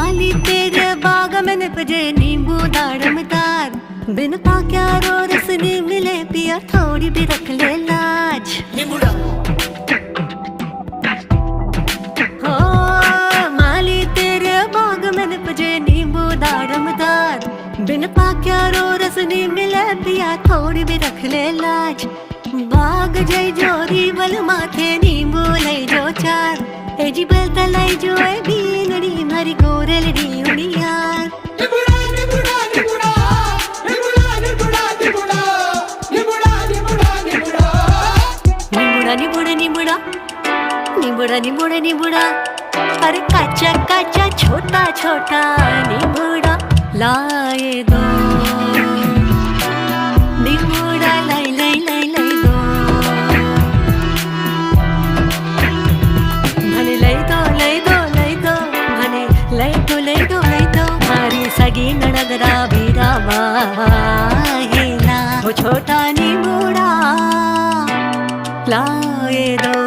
माली तेरे बाग में निपजे नींबू दाड़मदार, बिन पाक्या रो रस नहीं मिले पिया थोड़ी भी रख ले लाज। हो माली तेरे बाग में निपजे नींबू दाड़मदार, बिन पाक्या रो रस नहीं मिले पिया थोड़ी भी रख ले लाज। बाग जय जोरी बल माथे नींबू ले जो चार, एजी बलता लाई जो ए बीनड़ी मारी गोरल डी उड़ियार। निबुड़ा निबुड़ा निबुड़ा निबुड़ा निबुड़ा, अरे काचा काचा छोटा छोटा निबुड़ा लाए दो, निबुड़ा लाई लाई लाई लाई दो, भने लाई दो लाई दो लाई दो, भने लाई दो लाई दो लाई दो, मारी सगी नड़गरा बीरावा हेला, वो छोटा निबुड़ा लाए दो।